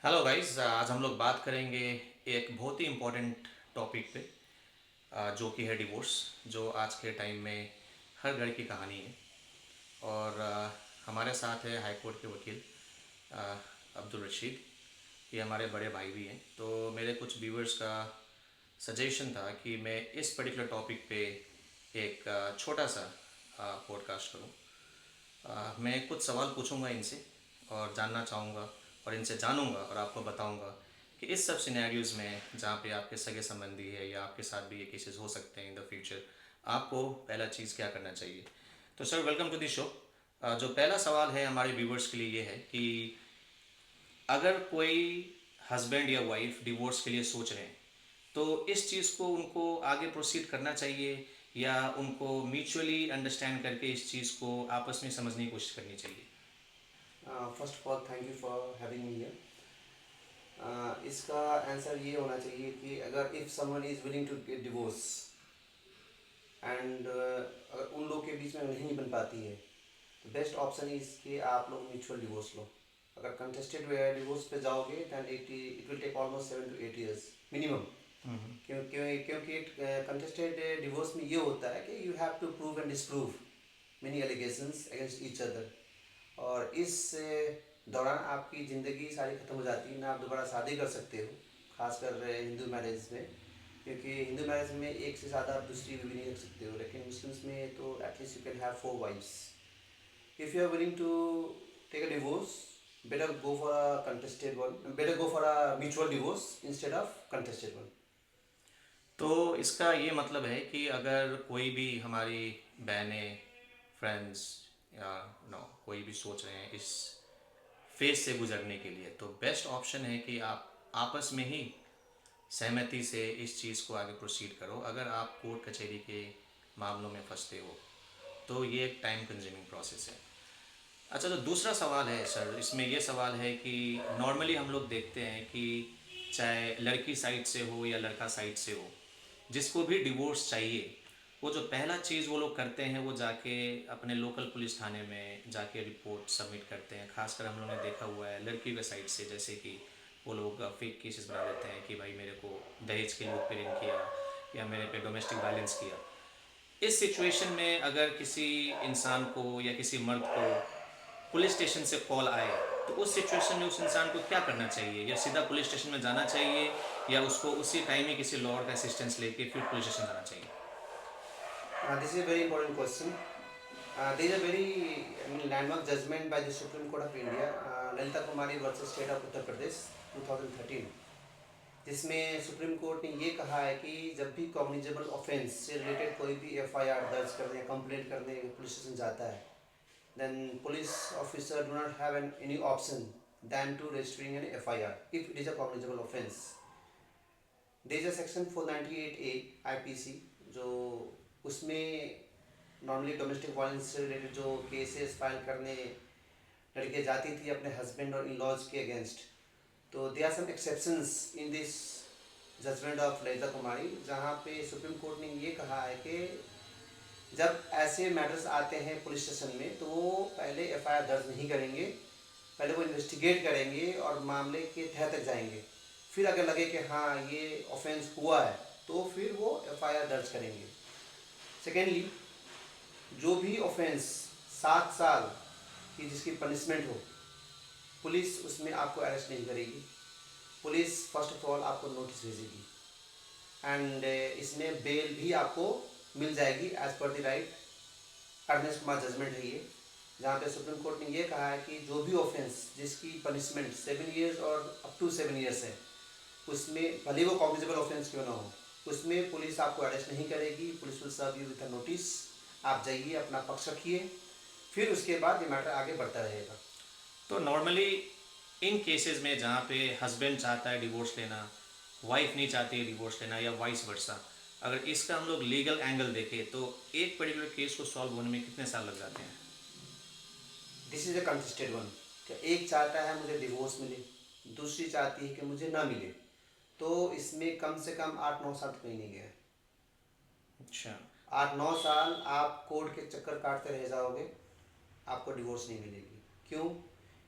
Hello guys, आज हम लोग बात करेंगे एक बहुत ही इम्पोर्टेंट टॉपिक पे, जो कि है डिवोर्स। जो आज के टाइम में हर घर की कहानी है। और हमारे साथ है हाई कोर्ट के वकील अ, अब्दुल रशीद। ये हमारे बड़े भाई भी हैं। तो मेरे कुछ व्यूअर्स का सजेशन था कि मैं इस पर्टिकुलर टॉपिक पे एक छोटा सा पॉडकास्ट करूं। मैं कुछ सवाल पूछूंगा इनसे और जानना चाहूँगा और इनसे जानूंगा और आपको बताऊंगा कि इस सब सिनेरियोज़ में जहाँ पे आपके सगे संबंधी है या आपके साथ भी ये केसेस हो सकते हैं इन द फ्यूचर, आपको पहला चीज़ क्या करना चाहिए। तो sir, welcome to the show. जो पहला सवाल है हमारे व्यूवर्स के लिए ये है कि अगर कोई हस्बैंड या वाइफ डिवोर्स के लिए सोच रहे हैं, तो इस चीज़ को उनको आगे प्रोसीड करना चाहिए या उनको म्यूचुअली अंडरस्टैंड करके इस चीज़ को आपस में समझने की कोशिश करनी चाहिए। First of all thank you for having me here. इसका आंसर ये होना चाहिए कि अगर if someone is willing to get divorce and अगर उन लोग के बीच में नहीं बन पाती है तो बेस्ट ऑप्शन इज़ कि आप लोग म्यूचुअल डिवोर्स लो। अगर कंटेस्टेड डिवोर्स पे जाओगे then it will take almost 7 to 8 years minimum. क्योंकि कंटेस्टेड डिवोर्स में ये होता है कि you have to prove and disprove many allegations against each other. और इस दौरान आपकी ज़िंदगी सारी ख़त्म हो जाती है, ना आप दोबारा शादी कर सकते हो, खासकर हिंदू मैरिज में। क्योंकि हिंदू मैरिज में एक से ज़्यादा आप दूसरी बीवी नहीं रख सकते हो, लेकिन मुस्लिम्स में तो at least you can have 4 wives। If you are willing to take a divorce, better go for a contested one, better go for a mutual divorce instead of contested one। तो इसका ये मतलब है कि अगर कोई भी हमारी बहनें, फ्रेंड्स या नो कोई भी सोच रहे हैं इस फेज से गुजरने के लिए, तो बेस्ट ऑप्शन है कि आप आपस में ही सहमति से इस चीज़ को आगे प्रोसीड करो। अगर आप कोर्ट कचहरी के मामलों में फंसते हो तो ये एक टाइम कंज्यूमिंग प्रोसेस है। अच्छा, तो दूसरा सवाल है सर, इसमें ये सवाल है कि नॉर्मली हम लोग देखते हैं कि चाहे लड़की साइड से हो या लड़का साइड से हो, जिसको भी डिवोर्स चाहिए, वो जो पहला चीज़ वो लोग करते हैं वो जाके अपने लोकल पुलिस थाने में जाके रिपोर्ट सबमिट करते हैं। खासकर हम लोगों ने देखा हुआ है लड़की के साइड से, जैसे कि वो लोग फेक केसेस बना देते हैं कि भाई मेरे को दहेज के लिए उत्पीड़न किया या मेरे पे डोमेस्टिक वायलेंस किया। इस सिचुएशन में अगर किसी इंसान को या किसी मर्द को पुलिस स्टेशन से कॉल आए, तो उस सिचुएशन में उस इंसान को क्या करना चाहिए? या सीधा पुलिस स्टेशन में जाना चाहिए या उसको उसी टाइम ही किसी लॉयर का असिस्टेंस लेके फिर पुलिस स्टेशन जाना चाहिए? This is a very important question. There is a very landmark judgment by the Supreme Court of India, Lalita Kumari versus state of Uttar Pradesh 2013, जिसमें सुप्रीम कोर्ट ने ये कहा है कि जब भी कॉग्निजेबल ऑफेंस से रिलेटेड कोई भी एफआईआर दर्ज करने या कंप्लेंट करने पुलिस स्टेशन जाता है, then police officer do not have any option than to registering an FIR if it is a cognizable offense। there is a section 498A IPC जो उसमें नॉर्मली डोमेस्टिक वायलेंस से related जो cases file करने लड़के जाती थी अपने husband और इन लॉज के अगेंस्ट, तो they are some exceptions in this judgement of Lalita Kumari, जहाँ पे सुप्रीम कोर्ट ने ये कहा है कि जब ऐसे मैटर्स आते हैं पुलिस स्टेशन में तो वो पहले एफआईआर दर्ज नहीं करेंगे, पहले वो इन्वेस्टिगेट करेंगे और मामले के तह तक जाएंगे। फिर अगर लगे कि हाँ ये ऑफेंस हुआ है तो फिर वो एफआईआर दर्ज करेंगे। सेकेंडली, जो भी ऑफेंस 7 साल की जिसकी पनिशमेंट हो, पुलिस उसमें आपको अरेस्ट नहीं करेगी। पुलिस फर्स्ट ऑफ ऑल आपको नोटिस भेजेगी एंड इसमें बेल भी आपको मिल जाएगी as per the right. Arnesh Kumar judgment है ये, जहाँ पे सुप्रीम कोर्ट ने ये कहा है कि जो भी ऑफेंस जिसकी पनिशमेंट 7 years और अप टू 7 years है, उसमें भले वो कॉग्निजेबल ऑफेंस क्यों ना हो, उसमें पुलिस आपको अरेस्ट नहीं करेगी। Police will serve you with a notice, आप जाइए अपना पक्ष रखिए, फिर उसके बाद ये मैटर आगे बढ़ता रहेगा। तो नॉर्मली इन केसेस में जहाँ पे हस्बैंड चाहता है डिवोर्स लेना, वाइफ नहीं चाहती है डिवोर्स लेना या वाइस वर्सा, अगर इसका हम लोग लीगल एंगल देखें तो एक पर्टिकुलर केस को सॉल्व होने में कितने साल लग जाते हैं? This is a contested one. एक चाहता है मुझे डिवोर्स मिले, दूसरी चाहती है कि मुझे ना मिले, तो इसमें कम से कम 8-9 साल तो कहीं नहीं गए। अच्छा। 8-9 साल आप कोर्ट के चक्कर काटते रह जाओगे, आपको डिवोर्स नहीं मिलेगी। क्यों?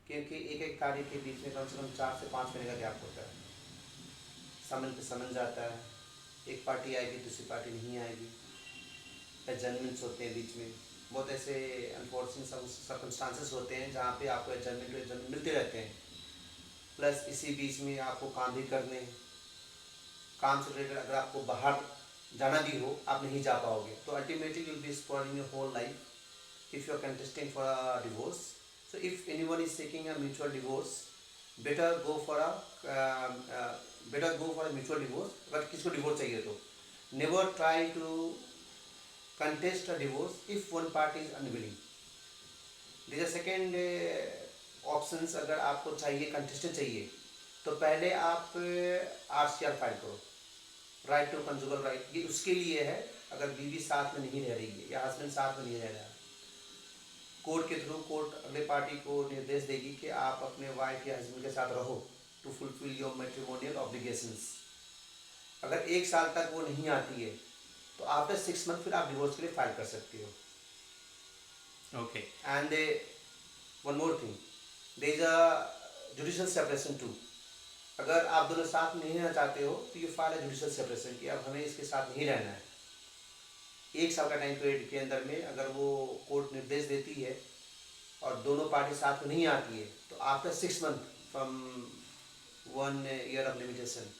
क्योंकि एक एक तारीख के बीच में कम से कम 4 से 5 महीने का गैप होता है। समन पे समन जाता है, एक पार्टी आएगी दूसरी पार्टी नहीं आएगी, एडजमेंट्स होते हैं बीच में। बहुत ऐसे अनफॉर्चुनेट सर्कमस्टांसेस होते हैं जहाँ पे आपको एडजमेंट मिलते रहते हैं। प्लस इसी बीच में आपको काम भी करने हैं, काम से रिलेटेड अगर आपको बाहर जाना भी हो आप नहीं जा पाओगे, तो ultimately you will be spoiling your whole life if you are contesting for a divorce. So if anyone is seeking a mutual divorce, better go for a mutual divorce. अगर किसको डिवोर्स चाहिए तो never try to contest a divorce if one party is unwilling. There is a second options, अगर आपको चाहिए contestant चाहिए तो पहले आप RCR फाइल करो, राइट टू कंजुगल राइट। ये उसके लिए है अगर बीवी साथ में नहीं रह रही है या हस्बैंड साथ में नहीं रह रहा है। कोर्ट के थ्रू कोर्ट अगले पार्टी को निर्देश देगी कि आप अपने वाइफ या हस्बैंड के साथ रहो to fulfil your matrimonial obligations. अगर 1 साल तक वो नहीं आती है तो आफ्टर 6 मंथ फिर आप डिवोर्स के लिए फाइल कर सकते हो। Okay. And one more thing, there is a judicial separation too. अगर आप दोनों साथ में नहीं रहना चाहते हो तो you file a judicial separation कि अब हमें इसके साथ नहीं रहना है। 1 साल का टाइम पीरियड के अंदर में अगर वो कोर्ट निर्देश देती है और दोनों पार्टी साथ में नहीं आती है तो after 6 month from 1 year of limitation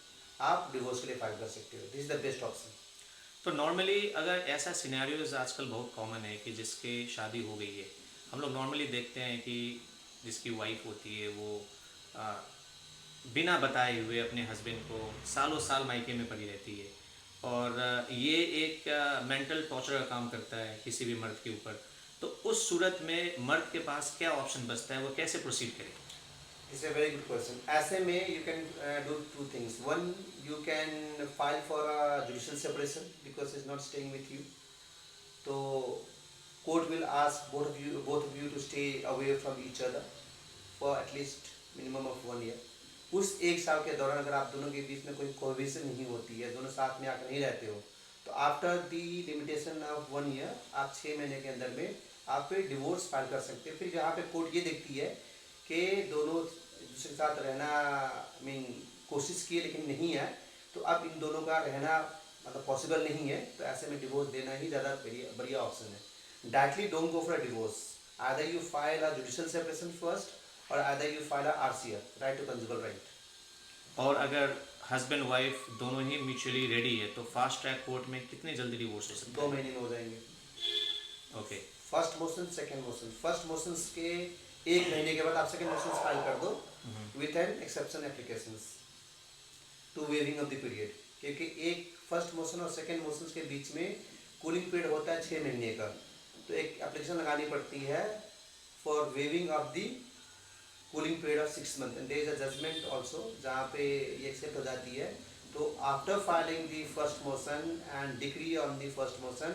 आप डिवोर्स के लिए फाइल कर सकते हो। This is the best option. तो नॉर्मली अगर ऐसा सिनेरियोज आजकल बहुत कॉमन है कि जिसकी शादी हो गई है, हम लोग नॉर्मली देखते हैं कि जिसकी वाइफ होती है वो आ, बिना बताए हुए अपने हस्बैंड को सालों साल मायके में पड़ी रहती है, और ये एक मेंटल टॉर्चर का काम करता है किसी भी मर्द के ऊपर। तो उस सूरत में मर्द के पास क्या ऑप्शन बचता है, वो कैसे प्रोसीड करे? It's a very good question. ऐसे में you can do two things. One, you can file for a judicial separation because is not staying with you. तो court will ask both of you to stay away from each other for at least minimum of 1 year. उस 1 साल के दौरान अगर आप दोनों के बीच में कोई कोविशन नहीं होती है, दोनों साथ में आकर नहीं रहते हो, तो after the limitation of 1 year आप 6 महीने के अंदर में आप फिर डिवोर्स फाइल कर सकते हैं। फिर यहाँ पे कोर्ट ये देखती है कि दोनों दूसरे के साथ रहना मीन कोशिश की लेकिन नहीं है, तो अब इन दोनों का रहना मतलब पॉसिबल नहीं है, तो ऐसे में डिवोर्स देना ही ज़्यादा बढ़िया ऑप्शन है। Directly don't go for a divorce, either you file a judicial separation first और either you file a RCR, right to conjugal right. और अगर हस्बैंड वाइफ दोनों ही म्यूचुअली रेडी है तो फास्ट ट्रैक कोर्ट में कितनी जल्दी डिवोर्स हो सकता 2 महीने में हो जाएंगे। है? Okay. First motion second motion, first motion के 1 महीने के बाद आप सेकंड मोशन फाइल कर दो with an exception applications to waiving of the period. क्योंकि एक फर्स्ट मोशन और सेकंड मोशन के बीच में कूलिंग पीरियड होता है 6 महीने का, तो एक एप्लीकेशन लगानी पड़ती है for waiving of the cooling period of 6 month. And there is a judgment also जहाँ पे ये एक्सेप्ट हो जाती है। तो after filing the first motion and decree on the first motion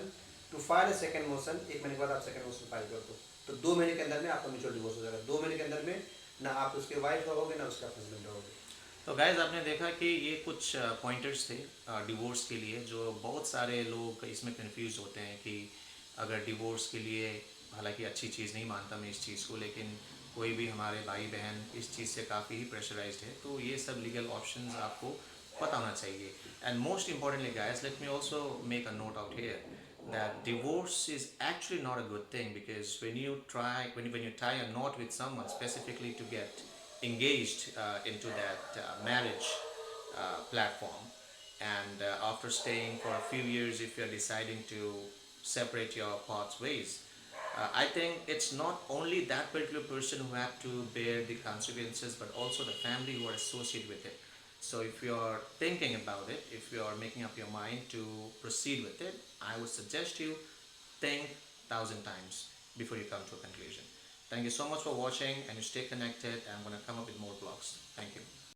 to file a second motion, 1 महीने के बाद आप सेकंड मोशन फाइल कर दो, तो 2 महीने के अंदर में आपका म्यूचुअल डिवोर्स हो जाएगा। 2 महीने के अंदर में ना आप उसके वाइफ रहोगे ना उसका हस्बैंड रहोगे। तो गाइज आपने देखा कि ये कुछ पॉइंटर्स थे डिवोर्स के लिए, जो बहुत सारे लोग इसमें कंफ्यूज होते हैं कि अगर डिवोर्स के लिए, हालांकि अच्छी चीज़ नहीं मानता मैं इस चीज़ को, लेकिन कोई भी हमारे भाई बहन इस चीज़ से काफ़ी ही प्रेशराइज्ड है, तो ये सब लीगल ऑप्शंस आपको पता होना चाहिए। And most importantly guys, let me also make a note out here that divorce is actually not a good thing, because when you tie a knot with someone specifically to get engaged into that marriage platform, and after staying for a few years, if you're deciding to separate your paths ways, I think it's not only that particular person who have to bear the consequences, but also the family who are associated with it. So if you're thinking about it, if you're making up your mind to proceed with it, I would suggest you think 1,000 times before you come to a conclusion. Thank you so much for watching, and you stay connected. I'm going to come up with more vlogs. Thank you.